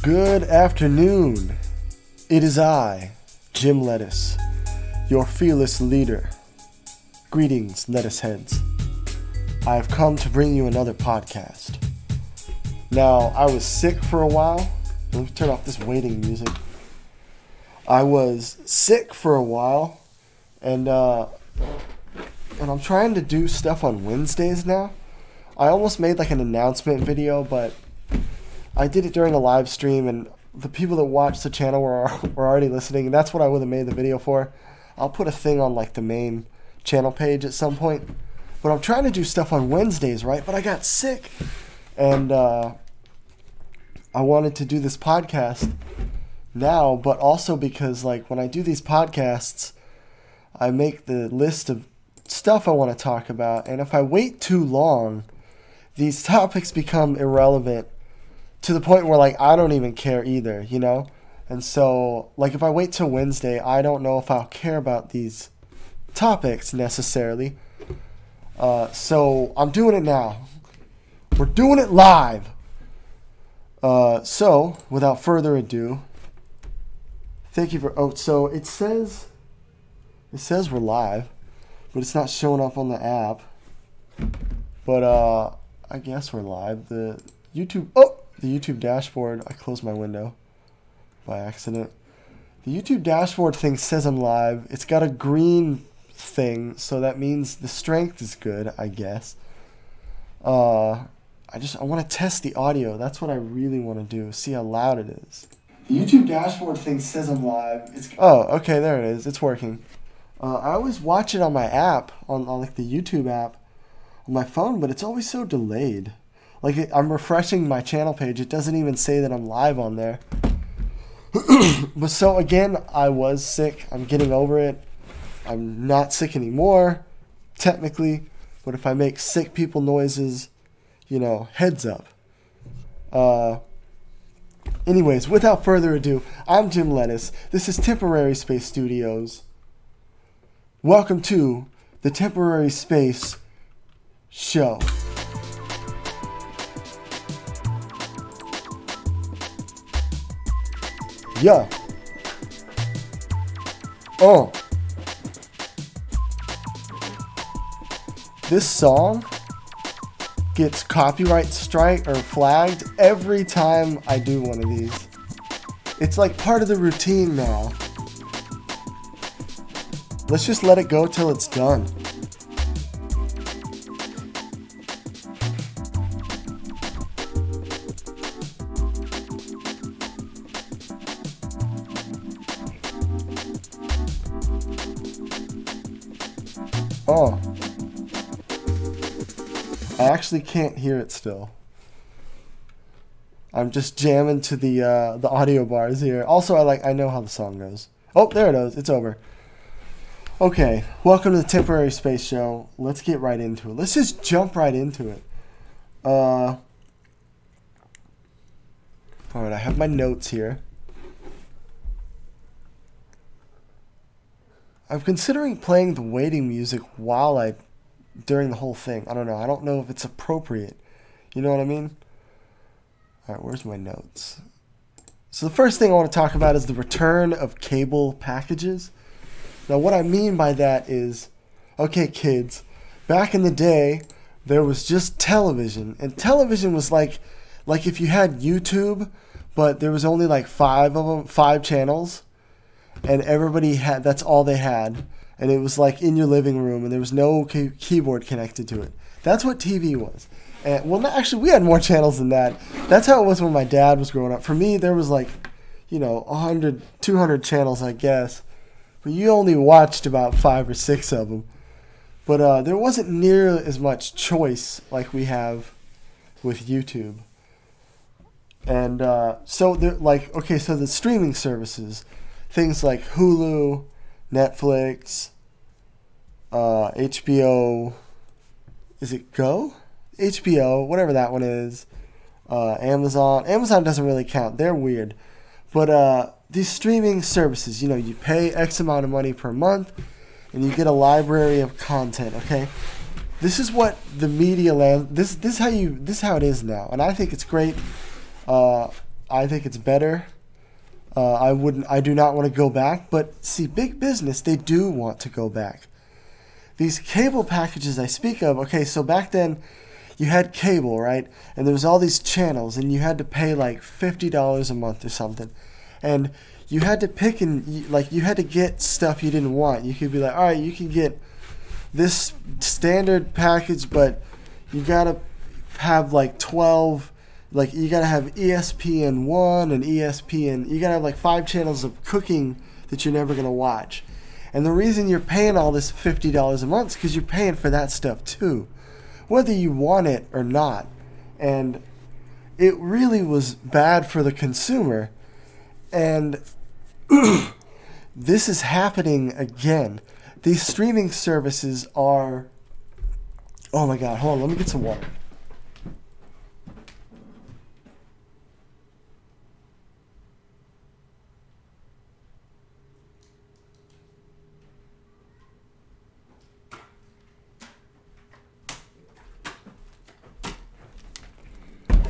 Good afternoon. It is I, Jim Lettuce, your fearless leader. Greetings, lettuce heads. I have come to bring you another podcast. Now, I was sick for a while. Let me turn off this waiting music. I was sick for a while, and I'm trying to do stuff on Wednesdays now. I almost made like an announcement video, but I did it during a live stream, and the people that watched the channel were already listening, and that's what I would have made the video for. I'll put a thing on like the main channel page at some point. But I'm trying to do stuff on Wednesdays, right? But I got sick, and I wanted to do this podcast now, but also because like when I do these podcasts, I make the list of stuff I want to talk about, and if I wait too long, these topics become irrelevant to the point where like I don't even care either, you know? And so like if I wait till Wednesday, I don't know if I'll care about these topics necessarily. So I'm doing it now. We're doing it live. So without further ado, thank you for so it says we're live, but it's not showing up on the app. But I guess we're live. The YouTube dashboard, I closed my window by accident. The YouTube dashboard thing says I'm live. It's got a green thing, so that means the strength is good, I guess. I want to test the audio. That's what I really want to do. See how loud it is. The YouTube dashboard thing says I'm live. Okay, there it is. It's working. I always watch it on my app, on like the YouTube app on my phone, but it's always so delayed. Like I'm refreshing my channel page. It doesn't even say that I'm live on there. But so again, I was sick. I'm getting over it. I'm not sick anymore, technically. But if I make sick people noises, you know, heads up. Anyways, without further ado, I'm Jim Lettuce. This is Temporary Space Studios. Welcome to the Temporary Space Show. Yeah. This song gets copyright strike or flagged every time I do one of these. It's like part of the routine now. Let's just let it go till it's done. I actually can't hear it still. I'm just jamming to the audio bars here. Also, I know how the song goes. Oh, there it is. It's over. Okay, welcome to the Temporary Space Show. Let's get right into it. Let's just jump right into it. Alright, I have my notes here. I'm considering playing the waiting music during the whole thing. I don't know. I don't know if it's appropriate. You know what I mean? Alright, where's my notes? So the first thing I want to talk about is the return of cable packages. Now what I mean by that is, okay kids, back in the day, there was just television. And television was like if you had YouTube, but there was only like 5 channels. And everybody that's all they had. And it was like in your living room, and there was no keyboard connected to it. That's what TV was. And well, actually, we had more channels than that. That's how it was when my dad was growing up. For me, there was like, 100, 200 channels, I guess. But you only watched about 5 or 6 of them. But there wasn't near as much choice like we have with YouTube. And so the streaming services, things like Hulu, Netflix, HBO, is it Go? HBO, whatever that one is, Amazon. Amazon doesn't really count. They're weird. But these streaming services, you pay X amount of money per month, and you get a library of content, okay? This is what the media land. This is how it is now, and I think it's great. I think it's better. I do not want to go back, but see, big business, they do want to go back. These cable packages I speak of, okay, so back then you had cable, right? And there was all these channels, and you had to pay like $50 a month or something. And you had to pick and, like, you had to get stuff you didn't want. You could be like, all right, you can get this standard package, but you got to have like 12, like you got to have ESPN1 and ESPN. You got to have like 5 channels of cooking that you're never going to watch. And the reason you're paying all this $50 a month is because you're paying for that stuff too, whether you want it or not. And it really was bad for the consumer. And this is happening again. These streaming services are... Oh my God, hold on, let me get some water.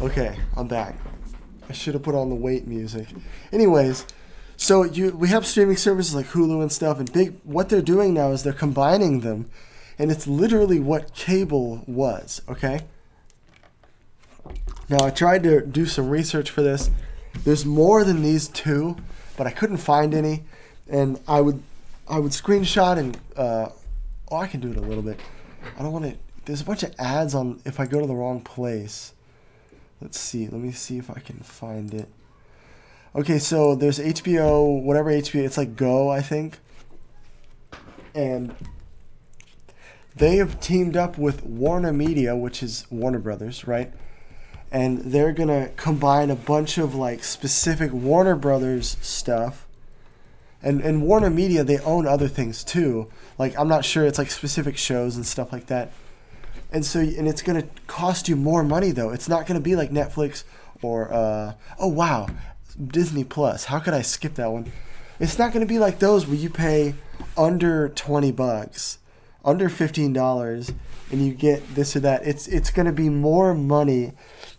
Okay, I'm back. I should have put on the wait music. Anyways, so we have streaming services like Hulu and stuff, and what they're doing now is they're combining them, and it's literally what cable was, okay? Now, I tried to do some research for this. There's more than these two, but I couldn't find any, and I would screenshot and, I can do it a little bit. I don't want to, there's a bunch of ads on, if I go to the wrong place. Let's see. Let me see if I can find it. Okay, so there's HBO, whatever HBO, it's like Go, I think. And they have teamed up with Warner Media, which is Warner Brothers, right? And they're going to combine a bunch of like specific Warner Brothers stuff. And Warner Media, they own other things too. Like, I'm not sure, it's like specific shows and stuff like that. And so, and it's going to cost you more money, though. It's not going to be like Netflix or, oh, wow, Disney Plus. How could I skip that one? It's not going to be like those where you pay under $20, under $15, and you get this or that. It's going to be more money,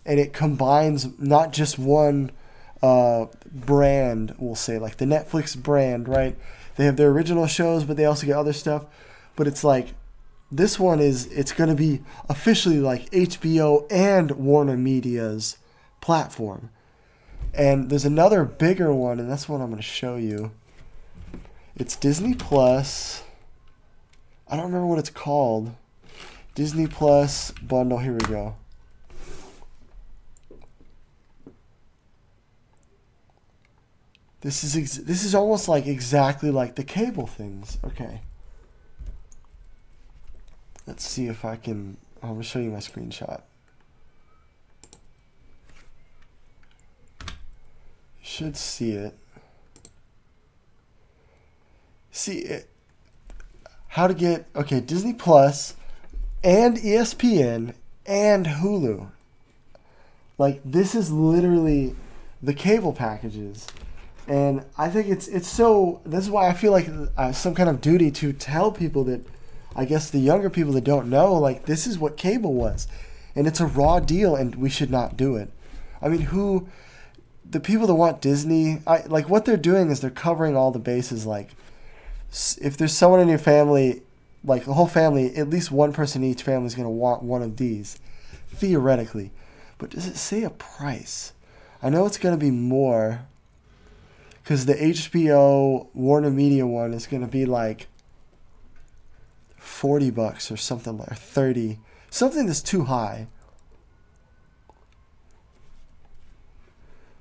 and it combines not just one brand, we'll say, like the Netflix brand, right? They have their original shows, but they also get other stuff. But it's like, this one it's going to be officially like HBO and Warner Media's platform. And there's another bigger one, and that's what I'm going to show you. It's Disney Plus. I don't remember what it's called. Disney Plus bundle. Here we go. This is almost like exactly like the cable things. Okay. Let's see if I can... I'm going to show you my screenshot. You should see it. See it. How to get... Okay, Disney Plus and ESPN and Hulu. Like, this is literally the cable packages. And I think it's so... This is why I feel like some kind of duty to tell people that... I guess the younger people that don't know, like, this is what cable was. And it's a raw deal, and we should not do it. I mean, the people that want Disney, like, what they're doing is they're covering all the bases. Like, if there's someone in your family, like, the whole family, at least one person in each family is going to want one of these, theoretically. But does it say a price? I know it's going to be more, because the HBO Warner Media one is going to be, like, $40 or something, like 30, something that's too high.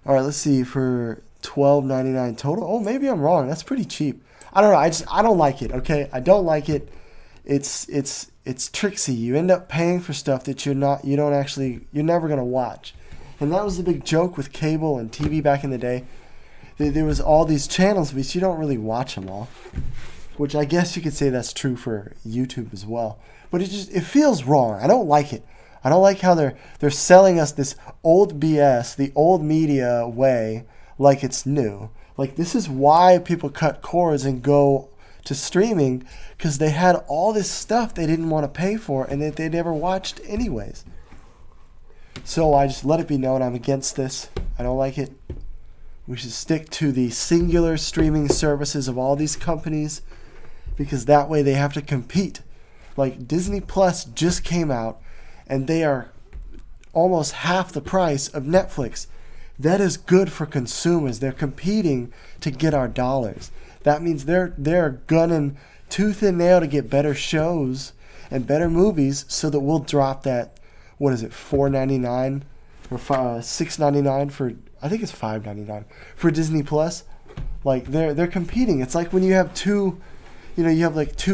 All right, let's see, for $12.99 total. Oh, maybe I'm wrong. That's pretty cheap. I don't know. I don't like it. Okay, I don't like it. It's tricksy. You end up paying for stuff that you're never gonna watch. And that was the big joke with cable and TV back in the day. There was all these channels, but you don't really watch them all. Which I guess you could say that's true for YouTube as well. But it feels wrong. I don't like it. I don't like how they're selling us this old BS, the old media way, like it's new. Like, this is why people cut cords and go to streaming, because they had all this stuff they didn't want to pay for and that they never watched anyways. So I just let it be known I'm against this. I don't like it. We should stick to the singular streaming services of all these companies, because that way they have to compete. Like Disney Plus just came out and they are almost half the price of Netflix. That is good for consumers. They're competing to get our dollars. That means they're gunning tooth and nail to get better shows and better movies, so that we'll drop that, what is it, $4.99 or $6.99 for, I think it's $5.99 for Disney Plus. Like they're competing. It's like when you have two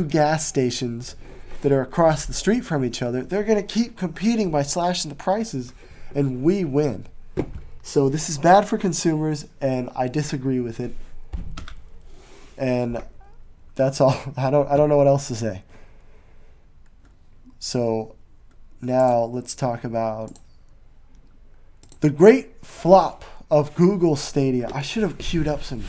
gas stations that are across the street from each other. They're going to keep competing by slashing the prices, and we win. So this is bad for consumers, and I disagree with it. And that's all. I don't know what else to say. So now let's talk about the great flop of Google Stadia. I should have queued up some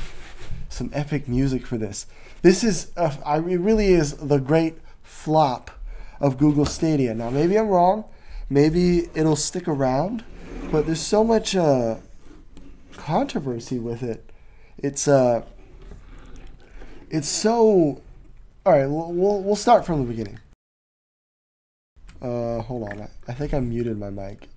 epic music for this. This is it really is the great flop of Google Stadia. Now maybe I'm wrong. Maybe it'll stick around, but there's so much controversy with it. It's so. All right, we'll start from the beginning. Hold on. I think I muted my mic.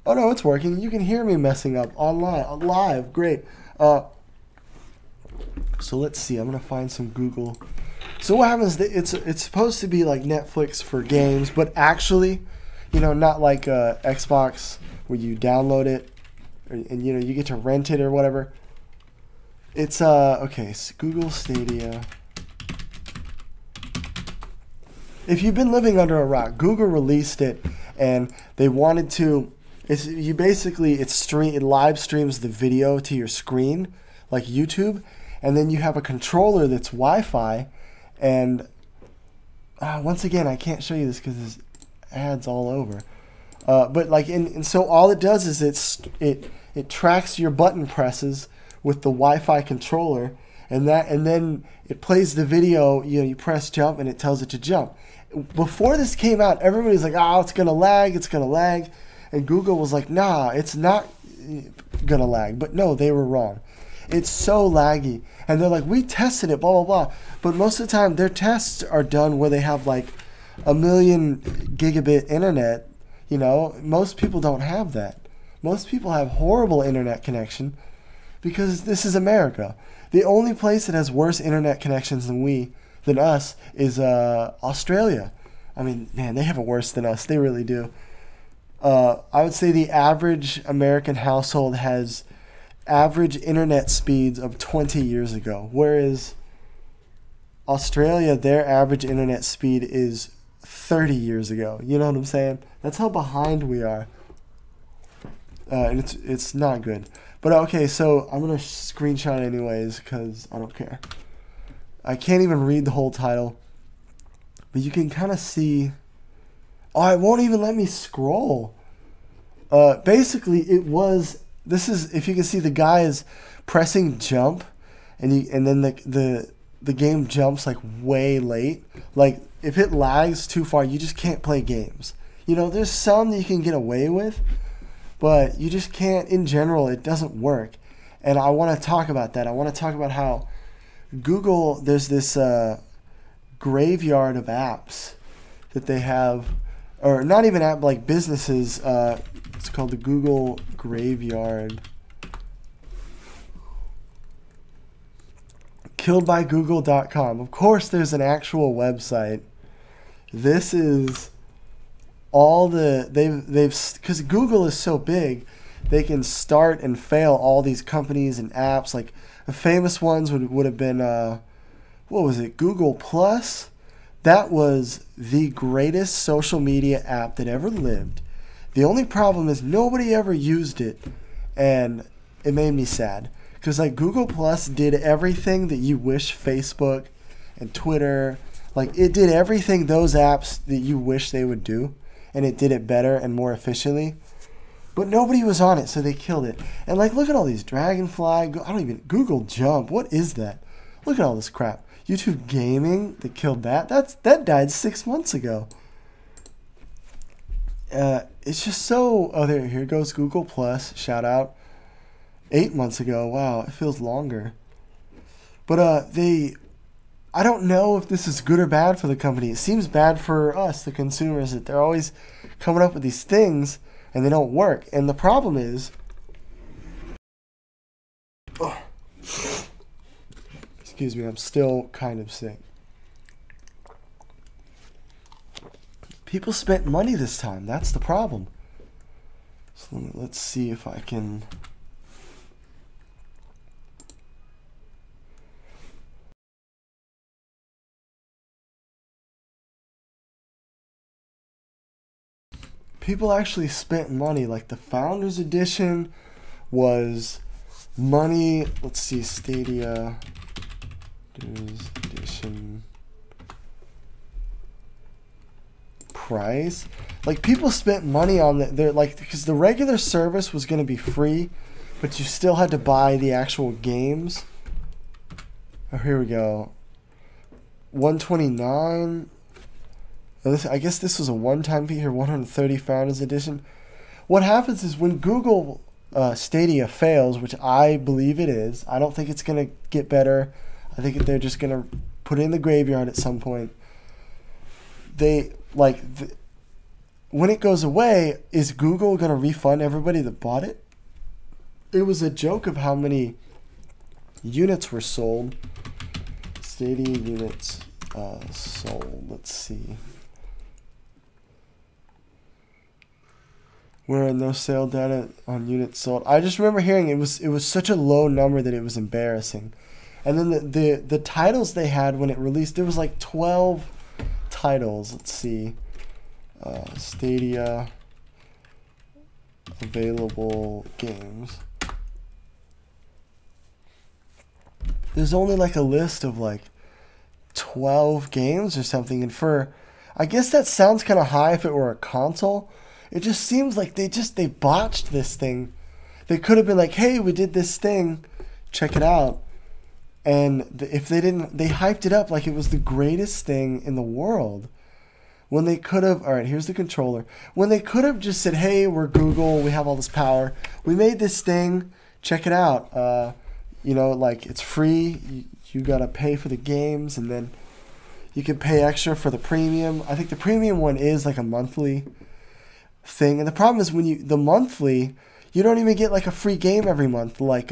Oh no, it's working. You can hear me messing up online, live. Great. So let's see. I'm gonna find some Google. So what happens? It's supposed to be like Netflix for games, but actually, not like Xbox where you download it, and you get to rent it or whatever. It's okay. So Google Stadia. If you've been living under a rock, Google released it, and they wanted to. It live streams the video to your screen, like YouTube, and then you have a controller that's Wi-Fi, and once again, I can't show you this because there's ads all over. But like, and so all it does is it tracks your button presses with the Wi-Fi controller, and then it plays the video. You press jump, and it tells it to jump. Before this came out, everybody's like, "Oh, it's gonna lag. It's gonna lag." And Google was like, nah, it's not gonna lag. But no, they were wrong. It's so laggy. And they're like, we tested it, blah, blah, blah. But most of the time, their tests are done where they have like 1 million gigabit internet. Most people don't have that. Most people have horrible internet connection because this is America. The only place that has worse internet connections than us is Australia. I mean, man, they have it worse than us. They really do. I would say the average American household has average internet speeds of 20 years ago, whereas Australia, their average internet speed is 30 years ago. You know what I'm saying? That's how behind we are. And it's not good. But okay, so I'm going to screenshot it anyways because I don't care. I can't even read the whole title, but you can kind of see. Oh, it won't even let me scroll. Basically, this is, if you can see, the guy is pressing jump, and then the game jumps like way late. Like if it lags too far, you just can't play games. There's some that you can get away with, but you just can't. In general, it doesn't work. And I want to talk about that. I want to talk about how Google, there's this graveyard of apps that they have. Or not even app, like businesses. It's called the Google Graveyard. KilledByGoogle.com. Of course, there's an actual website. This is all they've because Google is so big, they can start and fail all these companies and apps. Like the famous ones would have been what was it? Google Plus. That was the greatest social media app that ever lived. The only problem is nobody ever used it, and it made me sad. Because like Google Plus did everything that you wish Facebook and Twitter, like it did everything those apps that you wish they would do, and it did it better and more efficiently. But nobody was on it, so they killed it. And like, look at all these Dragonfly, Google Jump. What is that? Look at all this crap. YouTube Gaming, they killed that. That died 6 months ago. it's just so... Oh, here goes Google Plus. Shout out. 8 months ago. Wow, it feels longer. But I don't know if this is good or bad for the company. It seems bad for us, the consumers, that they're always coming up with these things and they don't work. And the problem is... Oh, excuse me, I'm still kind of sick. People spent money this time. That's the problem. So let's see if I can... People actually spent money. Like the Founders Edition was money. Let's see, Stadia Edition price. Like people spent money on they're like, because the regular service was going to be free, but you still had to buy the actual games. Oh, here we go. $129. I guess this was a one-time fee here, 130 Founders Edition. What happens is when Google Stadia fails, which I believe it is, I don't think it's going to get better. I think they're just going to put it in the graveyard at some point. When it goes away, is Google going to refund everybody that bought it? It was a joke of how many units were sold. Stadia units sold. Let's see. Where no sale data on units sold. I just remember hearing it was such a low number that it was embarrassing. And then the titles they had when it released, there was like 12 titles. Let's see. Stadia available games. There's only like a list of like 12 games or something, and I guess that sounds kind of high if it were a console. It just seems like they botched this thing. They could have been like, hey, we did this thing, check it out. And if they didn't, they hyped it up like it was the greatest thing in the world. When they could have, all right, here's the controller. When they could have just said, hey, we're Google, we have all this power. We made this thing, check it out. Like it's free. You got to pay for the games, and then you can pay extra for the premium. I think the premium one is like a monthly thing. And the problem is the monthly, you don't even get like a free game every month like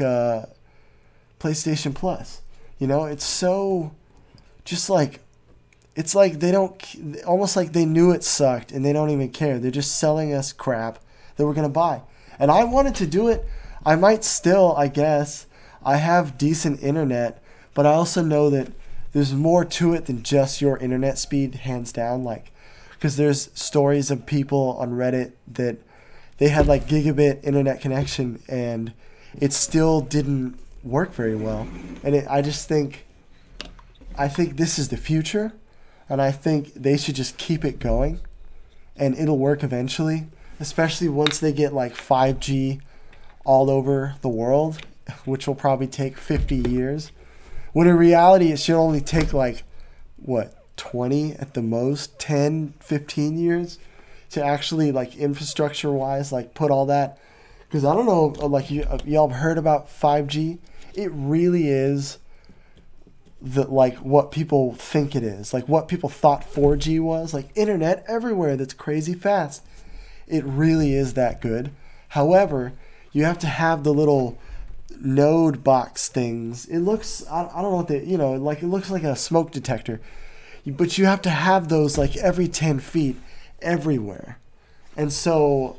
PlayStation Plus. It's so just like, it's like they don't, almost like they knew it sucked and they don't even care. They're just selling us crap that we're going to buy. And I wanted to do it. I might still, I guess. I have decent internet, but I also know that there's more to it than just your internet speed, hands down. Like, because there's stories of people on Reddit that they had like gigabit internet connection and it still didn't work very well. And I think this is the future, and I think they should just keep it going, and it'll work eventually, especially once they get like 5G all over the world, which will probably take 50 years. When in reality, it should only take like, 20 at the most, 10, 15 years to actually, like, infrastructure-wise, like, put all that. Because I don't know, like, y'all have heard about 5G? It really is what people think it is. Like, what people thought 4G was. Like, internet everywhere that's crazy fast. It really is that good. However, you have to have the little node box things. It looks, I don't know what they, like, it looks like a smoke detector. But you have to have those like every 10 feet everywhere. And so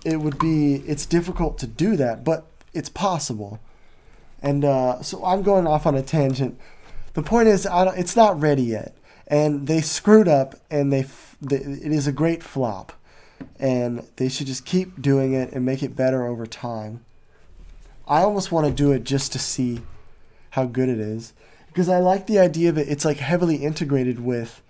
it's difficult to do that, but it's possible. And so I'm going off on a tangent. The point is, it's not ready yet. And they screwed up, and it is a great flop. And they should just keep doing it and make it better over time. I almost want to do it just to see how good it is. Because I like the idea of it. It's like heavily integrated with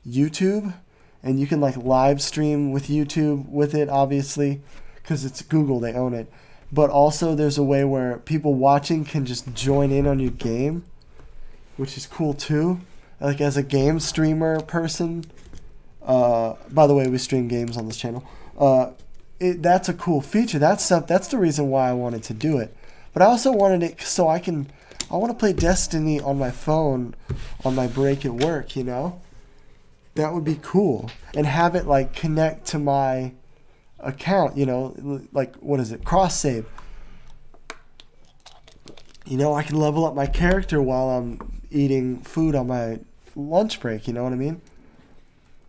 YouTube, and you can like live stream with YouTube with it, obviously, because it's Google, they own it. But also there's a way where people watching can just join in on your game, which is cool too. Like as a game streamer person. By the way, we stream games on this channel. That's a cool feature. That's the reason why I wanted to do it. But I also wanted it so I want to play Destiny on my phone on my break at work, you know? That would be cool. And have it like connect to my account, you know, like what is it? Cross save. You know, I can level up my character while I'm eating food on my lunch break, you know what I mean?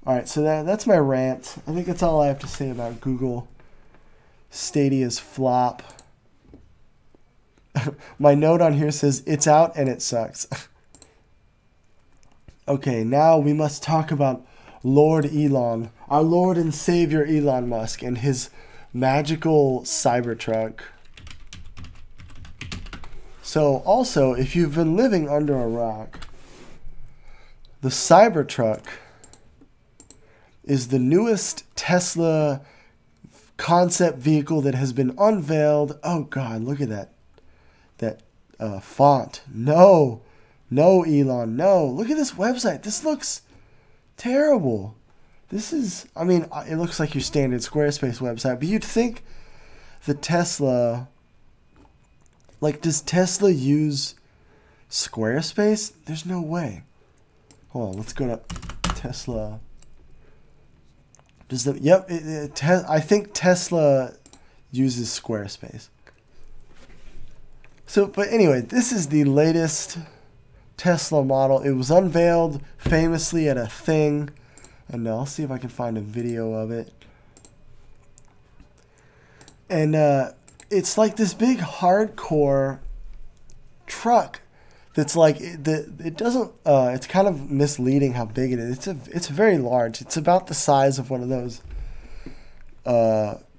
Alright, so that's my rant. I think that's all I have to say about Google Stadia's flop. My note on here says, it's out and it sucks. Okay, now we must talk about Lord Elon, our Lord and Savior Elon Musk, and his magical Cybertruck. So, also, if you've been living under a rock, the Cybertruck is the newest Tesla concept vehicle that has been unveiled. Oh God, look at that font. No, Elon, no. Look at this website. This looks terrible. This is, I mean, it looks like your standard Squarespace website, but you'd think the Tesla, like, does Tesla use Squarespace? There's no way. Hold on, let's go to Tesla. I think Tesla uses Squarespace. So, but anyway, this is the latest Tesla model. It was unveiled famously at a thing. And I'll see if I can find a video of it. And it's like this big hardcore truck that's like, it doesn't, it's kind of misleading how big it is. It's very large. It's about the size of one of those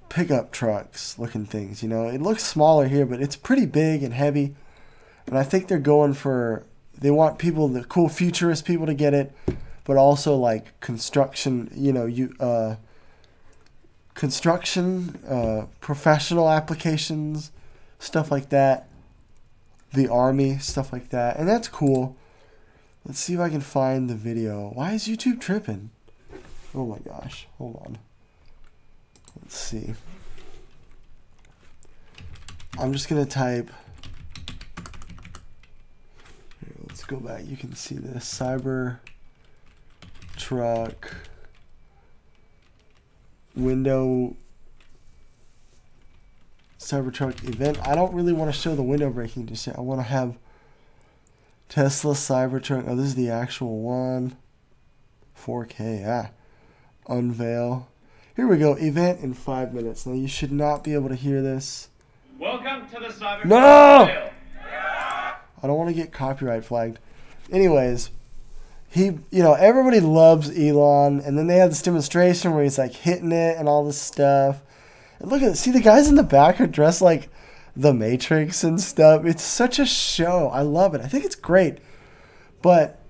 pickup trucks looking things, you know. It looks smaller here, but it's pretty big and heavy. And I think they're going for, they want people, the cool futurist people to get it, but also like construction, you know, professional applications, stuff like that. The army, stuff like that. And that's cool. Let's see if I can find the video. Why is YouTube tripping? Oh my gosh. Hold on. Let's see. I'm just going to type. Here, let's go back. You can see this. Cybertruck window. Cybertruck event. I don't really want to show the window breaking just yet. I want to have Tesla Cybertruck. Oh, this is the actual one. 4K. Unveil. Here we go. Event in 5 minutes. Now, you should not be able to hear this. Welcome to the Cybertruck. No! I don't want to get copyright flagged. Anyways, everybody loves Elon, and then they have this demonstration where he's like hitting it and all this stuff. And look at it. See, the guys in the back are dressed like the Matrix and stuff. It's such a show. I love it. I think it's great. But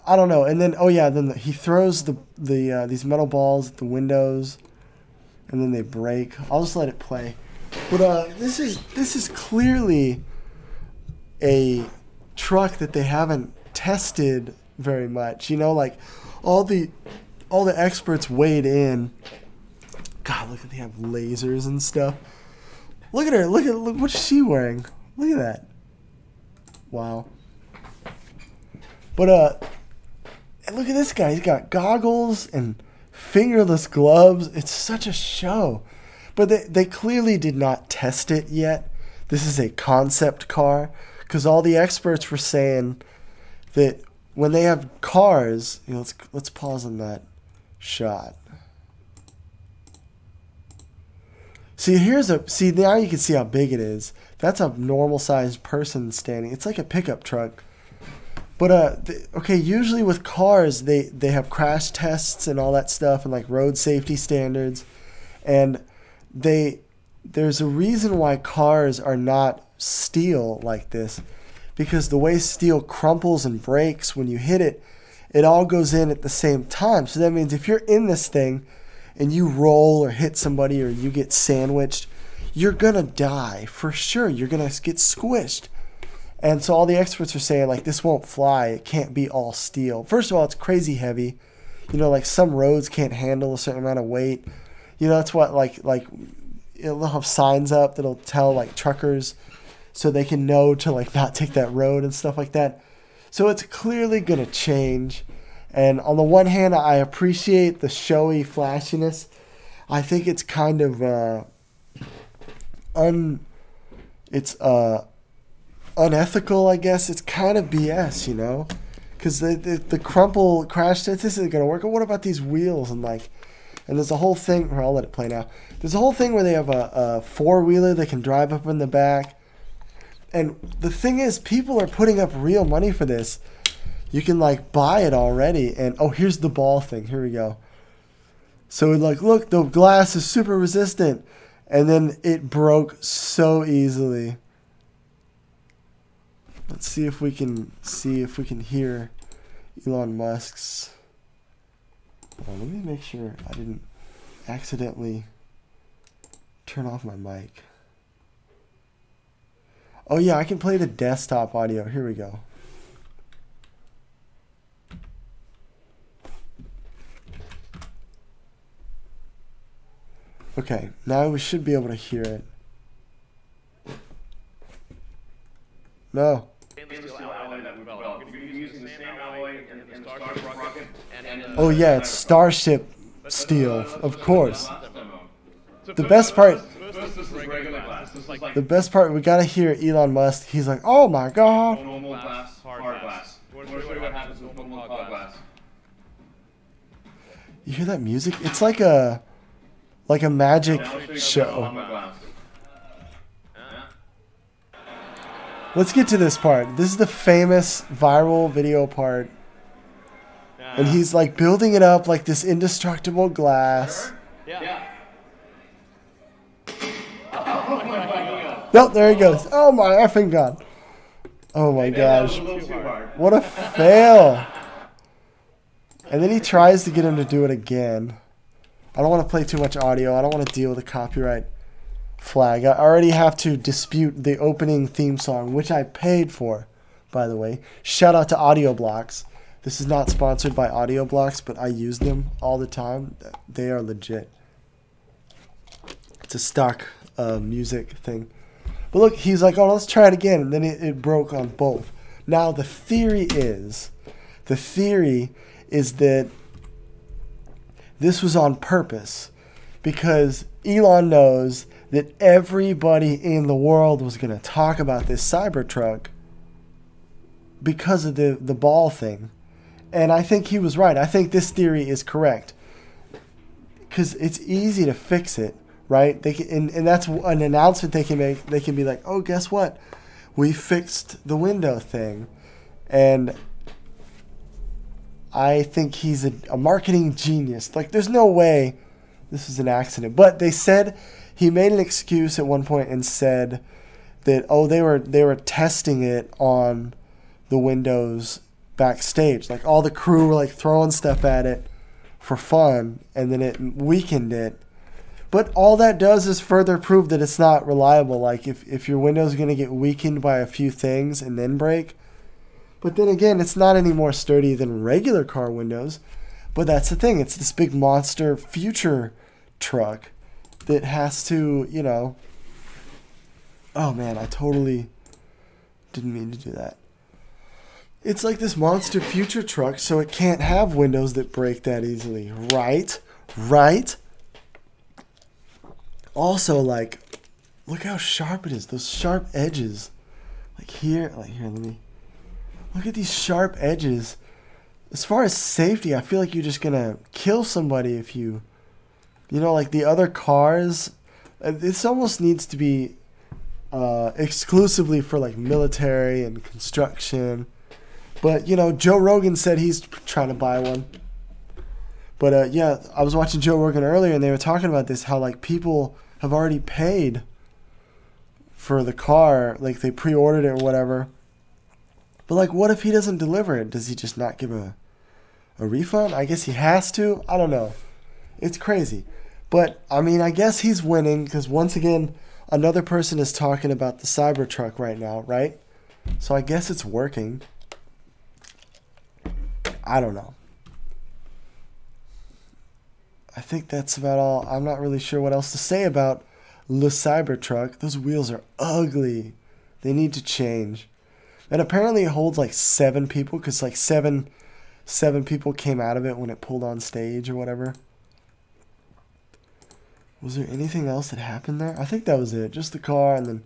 I don't know. And then, then he throws these metal balls at the windows, and then they break. I'll just let it play. But this is clearly a truck that they haven't tested very much. You know, like all the experts weighed in. God, look at, they have lasers and stuff. Look at her. Look what's she wearing? Look at that. Wow. But and look at this guy. He's got goggles and fingerless gloves. It's such a show. But they clearly did not test it yet. This is a concept car, because all the experts were saying that when they have cars, you know, let's pause on that shot. See, now you can see how big it is. That's a normal sized person standing. It's like a pickup truck. But usually with cars, they have crash tests and all that stuff, and like road safety standards, and there's a reason why cars are not steel like this, because the way steel crumples and breaks when you hit it, it all goes in at the same time. So that means if you're in this thing and you roll or hit somebody or you get sandwiched, you're gonna die for sure. You're gonna get squished. And so all the experts are saying, like, this won't fly. It can't be all steel. First of all, it's crazy heavy. You know, like some roads can't handle a certain amount of weight. You know, that's what like it'll have signs up that'll tell like truckers so they can know to like not take that road and stuff like that. So it's clearly gonna change. And on the one hand, I appreciate the showy flashiness. I think it's kind of unethical, I guess. It's kind of BS, you know, because the crumple crash test isn't gonna work. What about these wheels and like? And there's a whole thing. Or I'll let it play now. There's a whole thing where they have a four-wheeler they can drive up in the back. And the thing is, people are putting up real money for this. You can like buy it already. And oh, here's the ball thing. Here we go. So like, look, the glass is super resistant. And then it broke so easily. Let's see if we can hear Elon Musk's. Oh, let me make sure I didn't accidentally turn off my mic. Oh yeah, I can play the desktop audio. Here we go. Okay, now we should be able to hear it. No. Oh yeah, it's Starship steel, of course. The best part, we gotta hear Elon Musk. He's like, "Oh my God." Normal glass, hard glass. What happens with normal hard glass? You hear that music? It's like a magic show. Let's get to this part. This is the famous viral video part. And he's like building it up like this indestructible glass. Yeah. Nope, there he goes. Oh my effing God. Oh my gosh. What a fail. And then he tries to get him to do it again. I don't want to play too much audio. I don't want to deal with a copyright flag. I already have to dispute the opening theme song, which I paid for, by the way. Shout out to Audio Blocks. This is not sponsored by Audio Blocks, but I use them all the time. They are legit. It's a stock music thing. But look, he's like, oh, let's try it again. And then it broke on both. Now, the theory is that this was on purpose because Elon knows that everybody in the world was going to talk about this Cybertruck because of the ball thing. And I think he was right. I think this theory is correct because it's easy to fix it, right? They can, and that's an announcement they can make. They can be like, oh, guess what? We fixed the window thing. And I think he's a marketing genius. Like, there's no way this is an accident. But they said he made an excuse at one point and said that, oh, they were testing it on the windows backstage. Like, all the crew were like throwing stuff at it for fun, and then it weakened it. But all that does is further prove that it's not reliable. Like, if your window's going to get weakened by a few things and then break. But then again, it's not any more sturdy than regular car windows. But that's the thing. It's this big monster future truck that has to, you know... Oh, man, I totally didn't mean to do that. It's like this monster future truck, so it can't have windows that break that easily. Right? Right? Also, like, look how sharp it is. Those sharp edges. Like here, let me... Look at these sharp edges. As far as safety, I feel like you're just going to kill somebody if you... You know, like the other cars... This almost needs to be exclusively for, like, military and construction. But, you know, Joe Rogan said he's trying to buy one. But, yeah, I was watching Joe Rogan earlier, and they were talking about this, how, like, people have already paid for the car. Like, they pre-ordered it or whatever. But, like, what if he doesn't deliver it? Does he just not give a refund? I guess he has to. I don't know. It's crazy. But, I mean, I guess he's winning because, once again, another person is talking about the Cybertruck right now, right? So I guess it's working. I don't know. I think that's about all. I'm not really sure what else to say about the Cybertruck. Those wheels are ugly. They need to change. And apparently it holds like 7 people, because like seven people came out of it when it pulled on stage or whatever. Was there anything else that happened there? I think that was it. Just the car, and then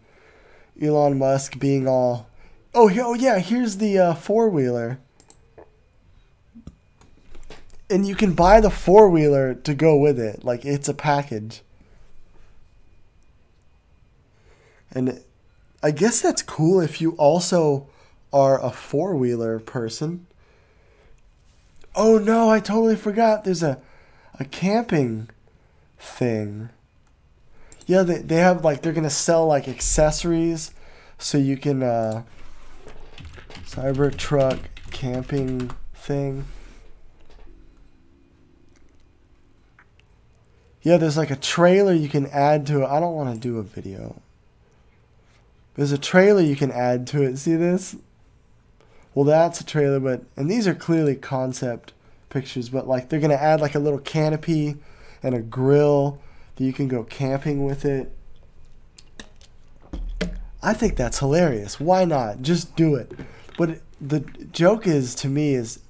Elon Musk being all... Oh yeah, here's the four-wheeler. And you can buy the four-wheeler to go with it. Like, it's a package. And I guess that's cool if you also are a four-wheeler person. Oh no, I totally forgot. There's a camping thing. Yeah, they have, like, they're gonna sell like accessories so you can Cybertruck camping thing. Yeah, there's like a trailer you can add to it. I don't want to do a video. There's a trailer you can add to it. See this? Well, that's a trailer, but... And these are clearly concept pictures, but like they're going to add like a little canopy and a grill that you can go camping with it. I think that's hilarious. Why not? Just do it. But the joke is, to me, is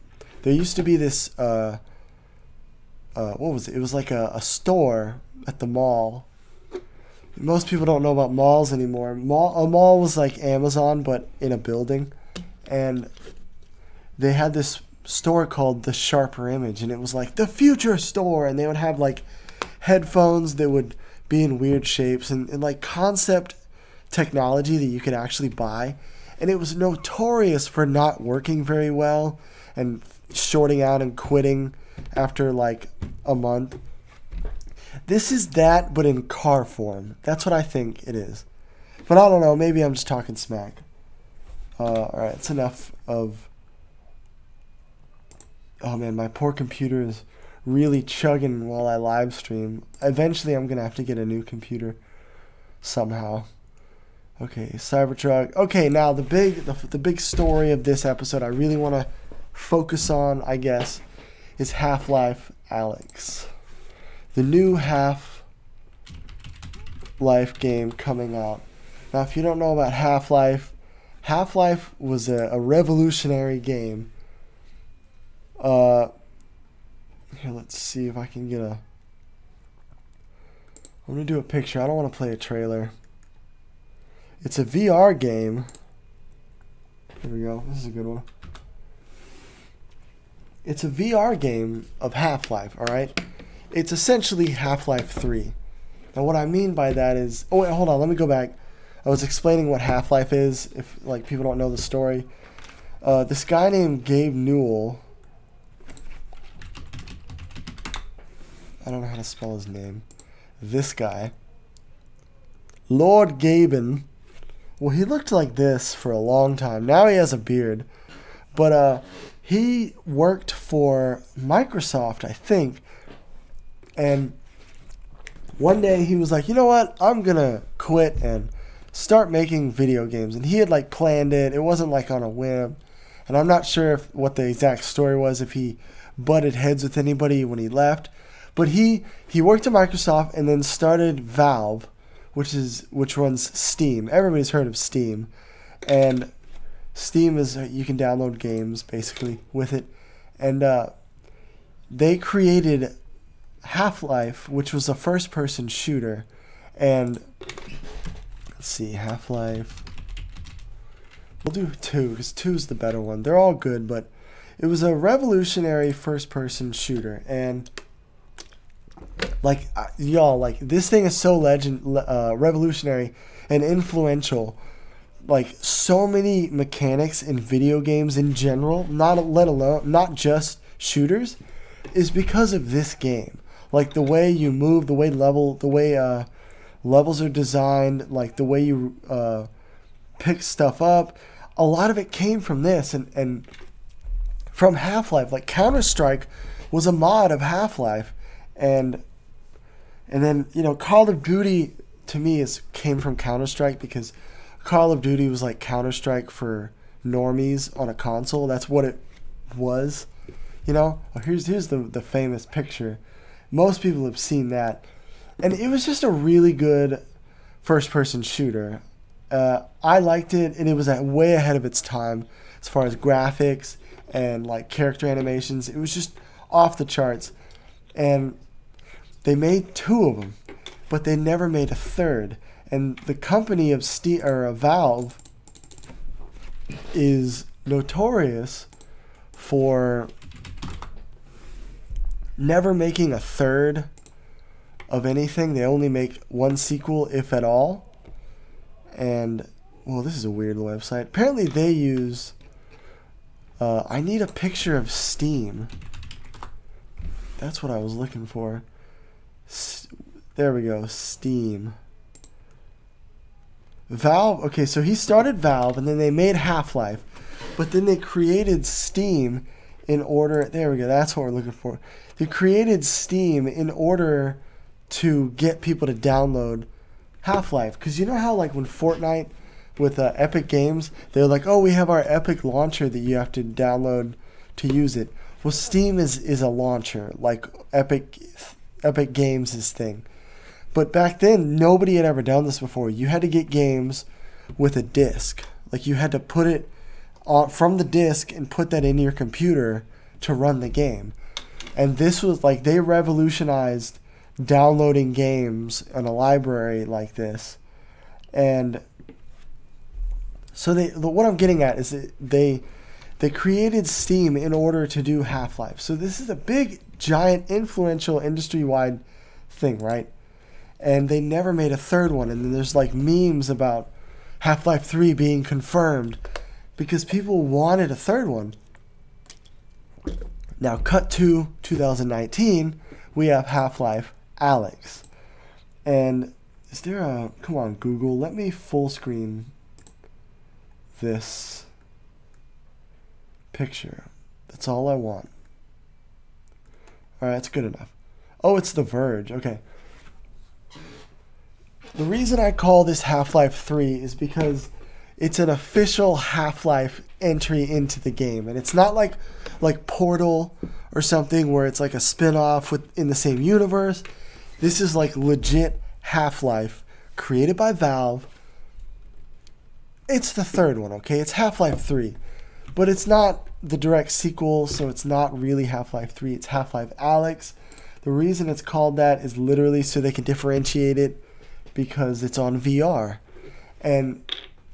there used to be this... what was it? It was like a store at the mall. Most people don't know about malls anymore. A mall was like Amazon, but in a building. And they had this store called The Sharper Image, and it was like the future store. And they would have like headphones that would be in weird shapes and like concept technology that you could actually buy. And it was notorious for not working very well and shorting out and quitting after like a month. This is that, but in car form. That's what I think it is. But I don't know. Maybe I'm just talking smack. Alright, it's enough of... Oh man, my poor computer is really chugging while I live stream. Eventually I'm going to have to get a new computer somehow. Okay, Cybertruck. Okay, now the big story of this episode I really want to focus on, I guess, is Half-Life Alyx. The new Half-Life game coming out. Now, if you don't know about Half-Life, Half-Life was a revolutionary game. Here, let's see if I can get a... I'm going to do a picture. I don't want to play a trailer. It's a VR game. Here we go. This is a good one. It's a VR game of Half-Life, alright? It's essentially Half-Life 3. Now what I mean by that is... Oh wait, hold on, let me go back. I was explaining what Half-Life is, if like people don't know the story. This guy named Gabe Newell... I don't know how to spell his name. This guy. Lord Gaben. Well, he looked like this for a long time. Now he has a beard. But he worked for Microsoft, I think. And one day he was like, you know what? I'm going to quit and start making video games. And he had like planned it. It wasn't like on a whim. And I'm not sure what the exact story was, if he butted heads with anybody when he left. But he worked at Microsoft and then started Valve, which runs Steam. Everybody's heard of Steam. And Steam is, you can download games basically with it. And they created Half-Life, which was a first-person shooter. And let's see, Half-Life. We'll do 2, because 2 is the better one. They're all good, but it was a revolutionary first-person shooter. And like, y'all, like, this thing is so revolutionary and influential. Like, so many mechanics in video games in general, not just shooters, is because of this game. Like, the way you move, the way levels are designed, like the way you pick stuff up. A lot of it came from this and from Half-Life. Like, Counter-Strike was a mod of Half-Life. And then, you know, Call of Duty, to me, came from Counter-Strike, because Call of Duty was like Counter-Strike for normies on a console. That's what it was, you know. Oh, here's the famous picture. Most people have seen that. And it was just a really good first-person shooter. I liked it, and it was way ahead of its time as far as graphics and like character animations. It was just off the charts. And they made 2 of them, but they never made a third. And the company of Valve is notorious for never making a third of anything. They only make 1 sequel, if at all. And, well, this is a weird website. Apparently they use... I need a picture of Steam. That's what I was looking for. There we go, Steam. Valve, okay, so he started Valve, and then they made Half-Life. But then they created Steam in order... There we go, that's what we're looking for. They created Steam in order to get people to download Half-Life. Because you know how, like, when Fortnite with Epic Games, they're like, oh, we have our Epic launcher that you have to download to use it. Well, Steam is a launcher, like Epic Games' thing. But back then, nobody had ever done this before. You had to get games with a disc. Like, you had to put it from the disc and put that in your computer to run the game. And this was, like, they revolutionized downloading games in a library like this. And so what I'm getting at is that they created Steam in order to do Half-Life. So this is a big, giant, influential, industry-wide thing, right? And they never made a third one. And then there's like memes about Half-Life 3 being confirmed because people wanted a third one. Now, cut to 2019, we have Half-Life Alyx. And is there a... Come on, Google, let me full screen this picture. That's all I want. Alright, that's good enough. Oh, it's The Verge. Okay. The reason I call this Half-Life 3 is because it's an official Half-Life entry into the game. And it's not like Portal or something where it's like a spin-off in the same universe. This is like legit Half-Life created by Valve. It's the third one, okay? It's Half-Life 3. But it's not the direct sequel, so it's not really Half-Life 3. It's Half-Life Alyx. The reason it's called that is literally so they can differentiate it because it's on VR. And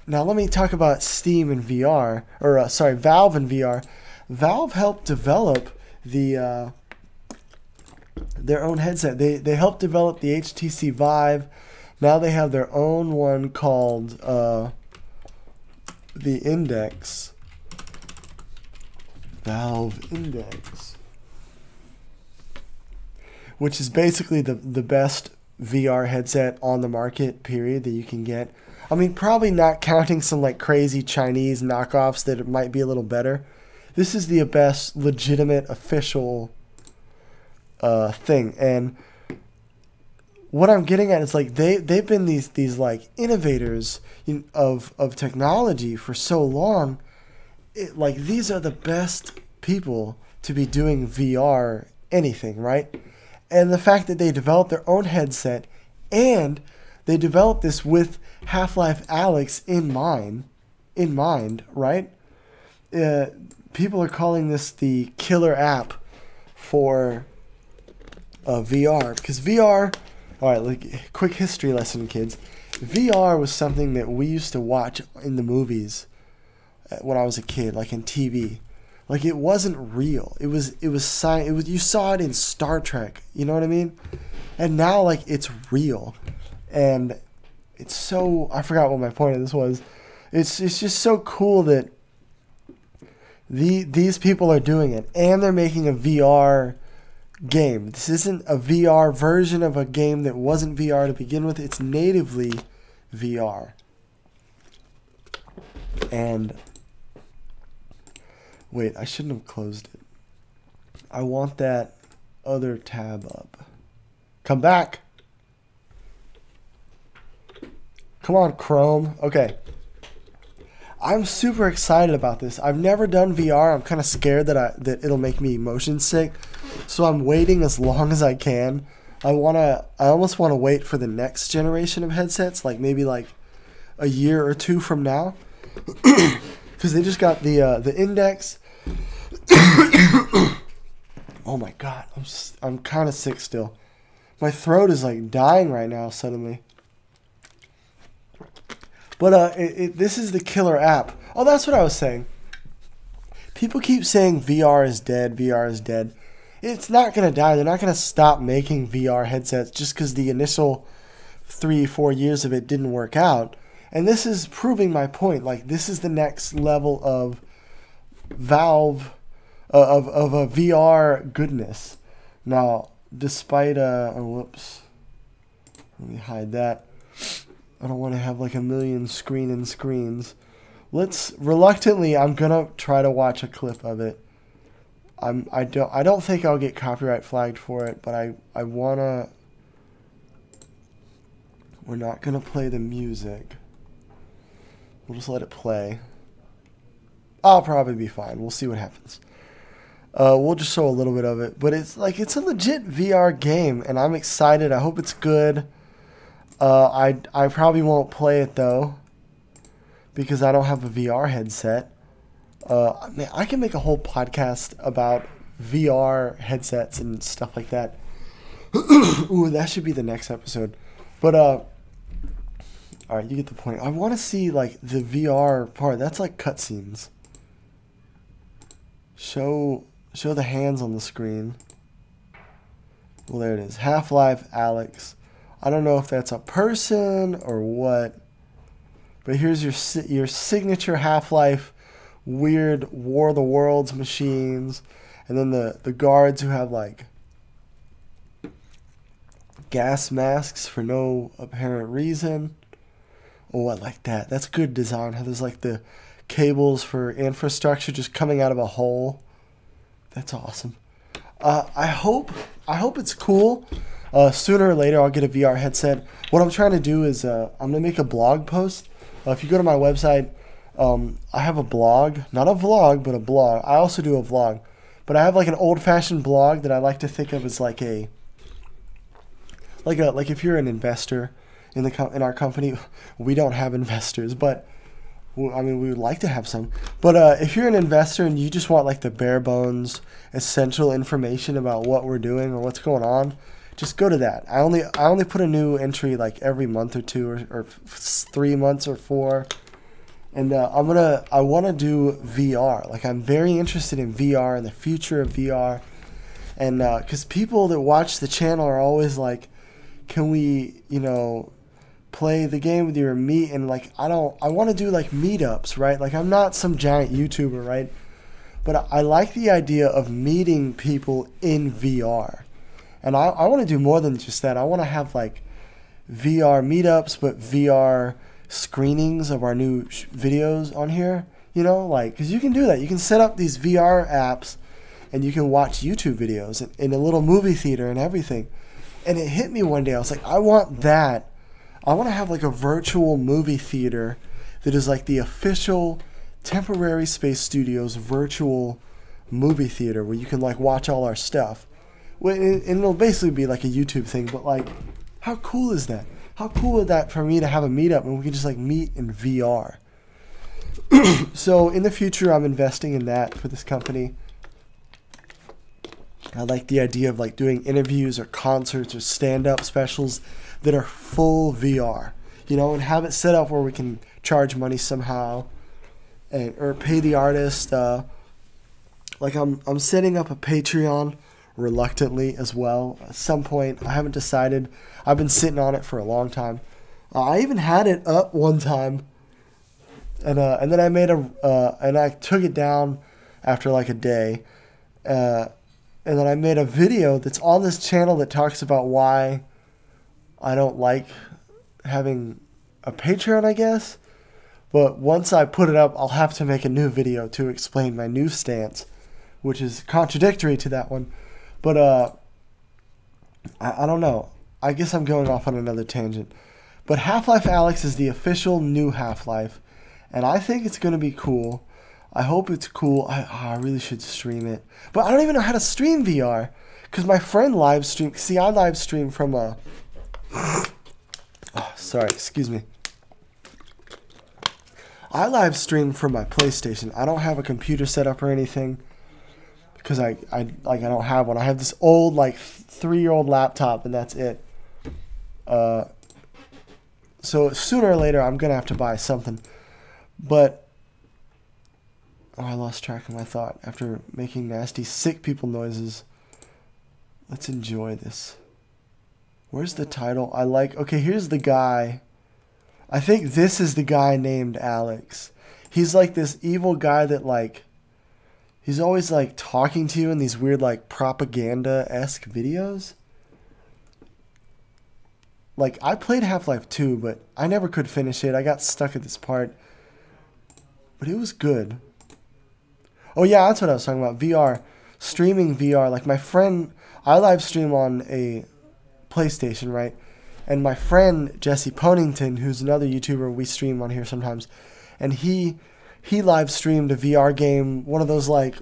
now let me talk about Steam and VR, or Valve and VR. Valve helped develop their own headset. They helped develop the HTC Vive. Now they have their own one called the Index. Valve Index, which is basically the best VR headset on the market, period, that you can get. I mean, probably not counting some like crazy Chinese knockoffs that might be a little better. This is the best legitimate official thing. And what I'm getting at is like they've been these like innovators of technology for so long. Like these are the best people to be doing VR anything, right? And the fact that they developed their own headset and they developed this with Half-Life Alyx in mind, right? People are calling this the killer app for VR because VR. All right, like quick history lesson, kids. VR was something that we used to watch in the movies when I was a kid, like in TV. Like it wasn't real. It was science. You saw it in Star Trek. You know what I mean? And now like it's real, and it's so. I forgot what my point of this was. It's just so cool that these people are doing it, and they're making a VR game. This isn't a VR version of a game that wasn't VR to begin with. It's natively VR. And wait, I shouldn't have closed it. I want that other tab up. Come back. Come on, Chrome. Okay. I'm super excited about this. I've never done VR. I'm kind of scared that it'll make me motion sick. So I'm waiting as long as I can. I almost want to wait for the next generation of headsets, like maybe like a year or two from now, because they just got the Index. Oh my god, I'm kind of sick still. My throat is like dying right now suddenly. But this is the killer app. Oh, that's what I was saying. People keep saying VR is dead, VR is dead. It's not going to die. They're not going to stop making VR headsets just because the initial 3-4 years of it didn't work out. And this is proving my point. Like, this is the next level of Valve, of a VR goodness. Now, despite, whoops. Let me hide that. I don't want to have like a million screens. Reluctantly, I'm gonna try to watch a clip of it. I don't think I'll get copyright flagged for it, but I wanna. We're not gonna play the music. We'll just let it play. I'll probably be fine. We'll see what happens. We'll just show a little bit of it, but it's a legit VR game, and I'm excited. I hope it's good. I probably won't play it though, because I don't have a VR headset. Man, I can make a whole podcast about VR headsets and stuff like that. Ooh, that should be the next episode. But alright, you get the point. I want to see like the VR part. That's like cutscenes. Show the hands on the screen. Well, there it is. Half-Life Alyx. I don't know if that's a person or what. But here's your signature Half-Life weird War of the Worlds machines. And then the guards who have like gas masks for no apparent reason. Oh, I like that. That's good design. How there's like the cables for infrastructure just coming out of a hole. That's awesome. I hope it's cool. Sooner or later I'll get a VR headset. What I'm trying to do is I'm going to make a blog post. If you go to my website, I have a blog. Not a vlog, but a blog. I also do a vlog. But I have like an old-fashioned blog that I like to think of as like if you're an investor in our company. We don't have investors, but I mean, we would like to have some. But if you're an investor and you just want like the bare bones, essential information about what we're doing or what's going on, just go to that. I only put a new entry like every month or two or 3 months or 4. And I want to do VR. Like, I'm very interested in VR and the future of VR. And because people that watch the channel are always like, can we, play the game with you or meet? And like, I want to do like meetups, right? Like, I'm not some giant YouTuber, right? But I like the idea of meeting people in VR. And I want to do more than just that. I want to have like VR meetups, but VR screenings of our new videos on here, like, because you can do that. You can set up these VR apps and you can watch YouTube videos in a little movie theater and everything. And it hit me one day. I was like, I want that. I want to have like a virtual movie theater that is like the official TemporarySpaceStudios virtual movie theater where you can like watch all our stuff. And it'll basically be like a YouTube thing, but like, how cool is that? How cool is that for me to have a meetup and we can just like meet in VR? So in the future, I'm investing in that for this company. I like the idea of like doing interviews or concerts or stand-up specials that are full VR, and have it set up where we can charge money somehow, or pay the artist. Like I'm setting up a Patreon reluctantly as well. At some point, I haven't decided. I've been sitting on it for a long time. I even had it up one time, and then I made and I took it down after like a day, and then I made a video that's on this channel that talks about why I don't like having a Patreon, I guess. But once I put it up, I'll have to make a new video to explain my new stance, which is contradictory to that one. But I don't know. I guess I'm going off on another tangent. But Half-Life Alyx is the official new Half-Life, and I think it's going to be cool. I hope it's cool. I really should stream it. But I don't even know how to stream VR. Because my friend live stream. See, I live stream from a... Oh, sorry, excuse me. I live stream from my PlayStation. I don't have a computer set up or anything. Because I don't have one. I have this old, like, 3-year-old laptop, and that's it. So sooner or later, I'm going to have to buy something. But... Oh, I lost track of my thought after making nasty, sick people noises. Let's enjoy this. Where's the title? I like... Okay, here's the guy. I think this is the guy named Alyx. He's like this evil guy that, like... He's always, like, talking to you in these weird, like, propaganda-esque videos. Like, I played Half-Life 2, but I never could finish it. I got stuck at this part. But it was good. Oh, yeah, that's what I was talking about. VR. Streaming VR. Like, my friend... I live stream on a PlayStation, right? And my friend, Jesse Ponington, who's another YouTuber, we stream on here sometimes. And he live streamed a VR game. One of those, like...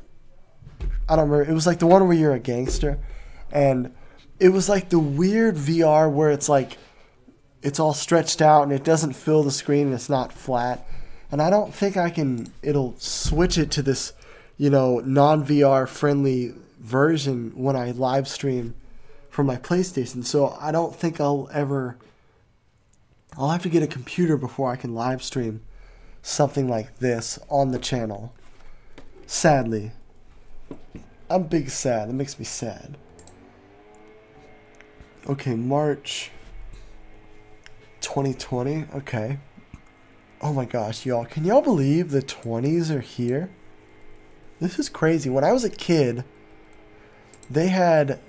I don't remember. It was like the one where you're a gangster. And it was like the weird VR where it's like... It's all stretched out and it doesn't fill the screen and it's not flat. And I don't think I can... It'll switch it to this... you know, non-VR friendly version when I live stream from my PlayStation. So I don't think I'll have to get a computer before I can live stream something like this on the channel. Sadly. I'm big sad. That makes me sad. Okay, March 2020. Okay. Oh my gosh, y'all. Can y'all believe the 20s are here? This is crazy. When I was a kid, they had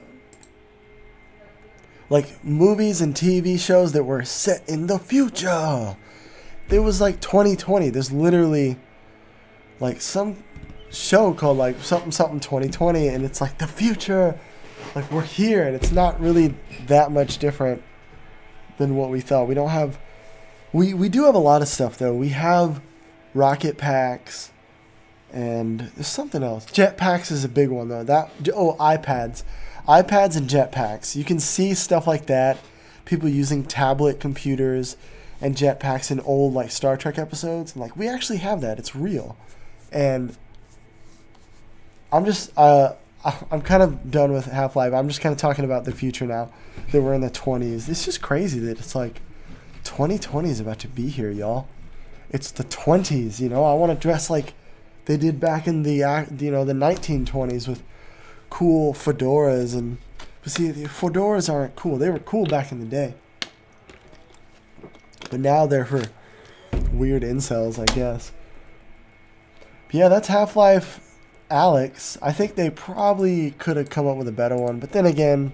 like movies and TV shows that were set in the future. It was like 2020. There's literally like some show called like something 2020 and it's like the future. Like we're here and it's not really that much different than what we thought. We don't have we do have a lot of stuff though. We have rocket packs. And there's something else. Jetpacks is a big one, though. iPads. iPads and jetpacks. You can see stuff like that. People using tablet computers and jetpacks in old, like, Star Trek episodes. And, like, we actually have that. It's real. And I'm just... I'm kind of done with Half-Life. I'm just kind of talking about the future now. That we're in the 20s. It's just crazy that it's, like... 2020 is about to be here, y'all. It's the 20s, you know? I want to dress like... They did back in the the 1920s with cool fedoras and but see the fedoras aren't cool. They were cool back in the day, but now they're for weird incels, I guess. But yeah, that's Half-Life Alyx. I think they probably could have come up with a better one, but then again,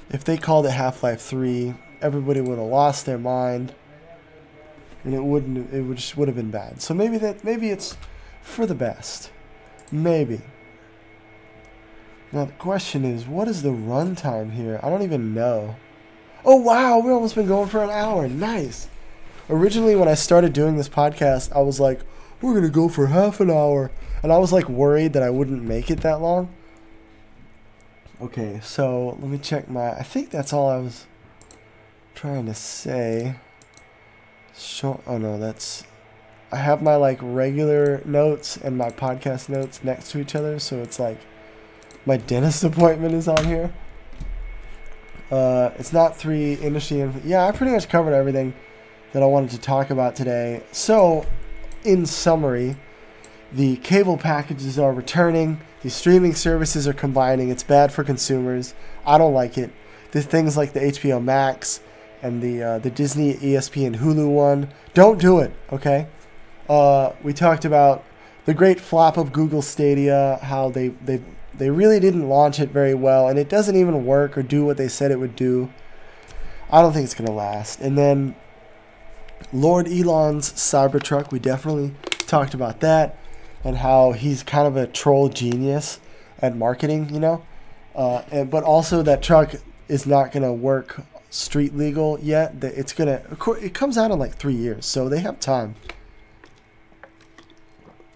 if they called it Half-Life 3, everybody would have lost their mind, and it just would have been bad. So maybe it's for the best. Maybe. Now the question is, what is the runtime here? I don't even know. Oh wow, we've almost been going for an hour. Nice. Originally when I started doing this podcast, I was like, we're going to go for half an hour. And I was like worried that I wouldn't make it that long. Okay, so let me check I think that's all I was trying to say. Oh no, I have my like regular notes and my podcast notes next to each other, so it's like my dentist appointment is on here. It's not 3 industry info. Yeah, I pretty much covered everything that I wanted to talk about today. So, in summary, the cable packages are returning. The streaming services are combining. It's bad for consumers. I don't like it. The things like the HBO Max and the Disney, ESPN, Hulu one, don't do it. Okay. We talked about the great flop of Google Stadia, how they really didn't launch it very well, and it doesn't even work or do what they said it would do. I don't think it's going to last. And then Lord Elon's Cybertruck, we definitely talked about that, and how he's kind of a troll genius at marketing, you know? But also that truck is not going to work street legal yet. It comes out in like 3 years, so they have time.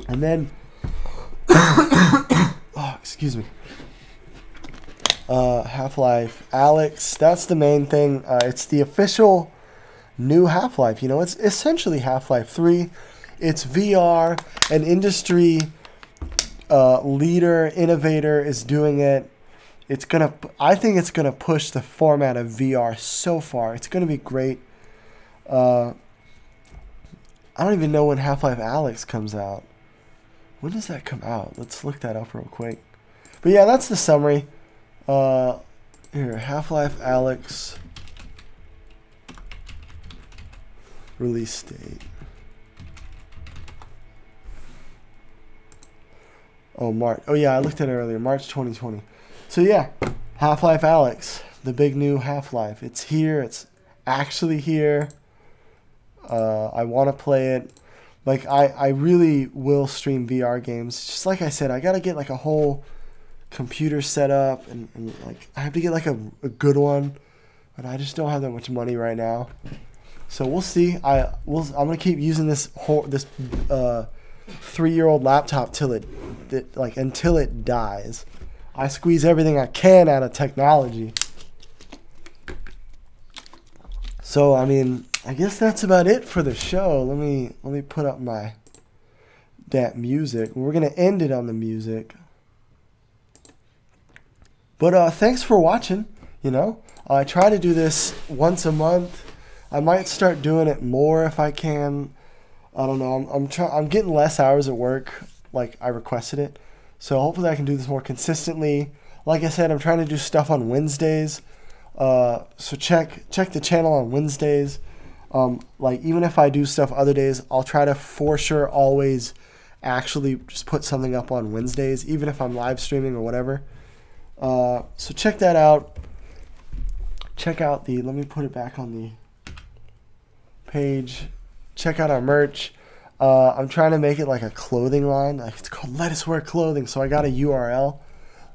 And then Oh, excuse me. Half-Life Alyx. That's the main thing. It's the official new Half-Life. You know, it's essentially Half-Life 3. It's VR. An industry leader, innovator is doing it. I think it's gonna push the format of VR so far. It's gonna be great. I don't even know when Half-Life Alyx comes out. When does that come out? Let's look that up real quick. But yeah, that's the summary. Here, Half-Life Alyx release date. Oh, March. Oh yeah, I looked at it earlier. March 2020. So yeah, Half-Life Alyx, the big new Half-Life. It's here. It's actually here. I want to play it. Like, I really will stream VR games. Just like I said, I got to get like a whole computer set up. And like, I have to get like a good one. But I just don't have that much money right now. So we'll see. I'm going to keep using this 3-year-old laptop until it dies. I squeeze everything I can out of technology. So, I mean, I guess that's about it for the show. Let me put up that music. We're going to end it on the music. But thanks for watching, you know. I try to do this once a month. I might start doing it more if I can. I don't know. I'm getting less hours at work, like I requested it. So hopefully I can do this more consistently. Like I said, I'm trying to do stuff on Wednesdays. So check the channel on Wednesdays. Like, even if I do stuff other days, I'll try to for sure always actually just put something up on Wednesdays, even if I'm live streaming or whatever. So check that out. Check out let me put it back on the page. Check out our merch. I'm trying to make it like a clothing line. Like, it's called Lettuce Wear Clothing. So I got a URL.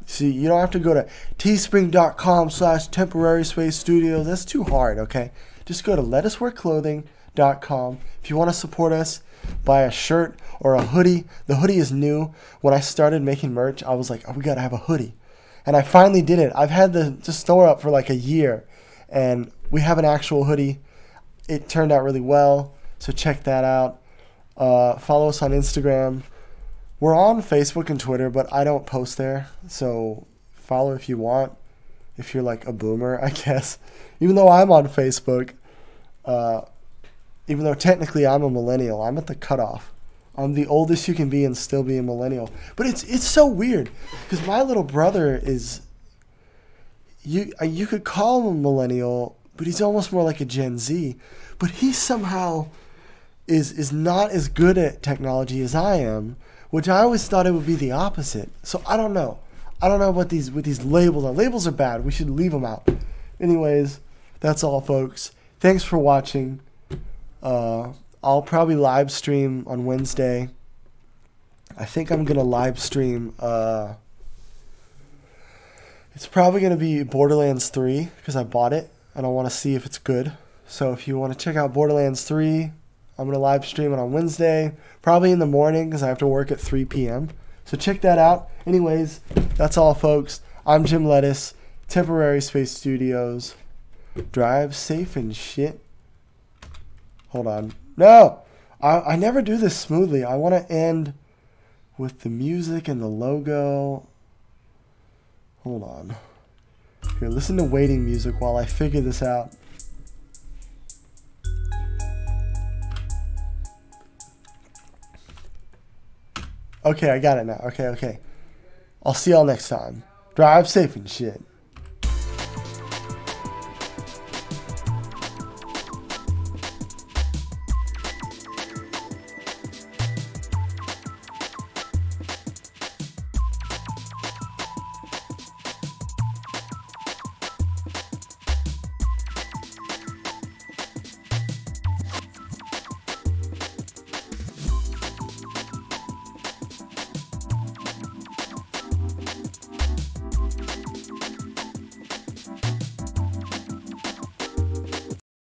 See, you don't have to go to teespring.com/TemporarySpaceStudios. That's too hard, okay? Just go to lettucewearclothing.com. If you want to support us, buy a shirt or a hoodie. The hoodie is new. When I started making merch, I was like, oh, we got to have a hoodie. And I finally did it. I've had the store up for like a year. And we have an actual hoodie. It turned out really well. So check that out. Follow us on Instagram. We're on Facebook and Twitter, but I don't post there. So follow if you want. If you're like a boomer, I guess. Even though I'm on Facebook. Even though technically I'm a millennial. I'm at the cutoff. I'm the oldest you can be and still be a millennial. But it's so weird. Because my little brother is... You could call him a millennial, but he's almost more like a Gen Z. But he somehow is not as good at technology as I am, which I always thought it would be the opposite. So I don't know. I don't know what these labels are. Labels are bad. We should leave them out. Anyways, that's all, folks. Thanks for watching. I'll probably live stream on Wednesday. I think I'm going to live stream. It's probably going to be Borderlands 3 because I bought it and I want to see if it's good. So if you want to check out Borderlands 3, I'm going to live stream it on Wednesday, probably in the morning because I have to work at 3 p.m. So check that out. Anyways, that's all, folks. I'm Jim Lettuce, Temporary Space Studios. Drive safe and shit. Hold on. No! I never do this smoothly. I want to end with the music and the logo. Hold on. Here, listen to waiting music while I figure this out. Okay, I got it now. Okay. I'll see y'all next time. Drive safe and shit.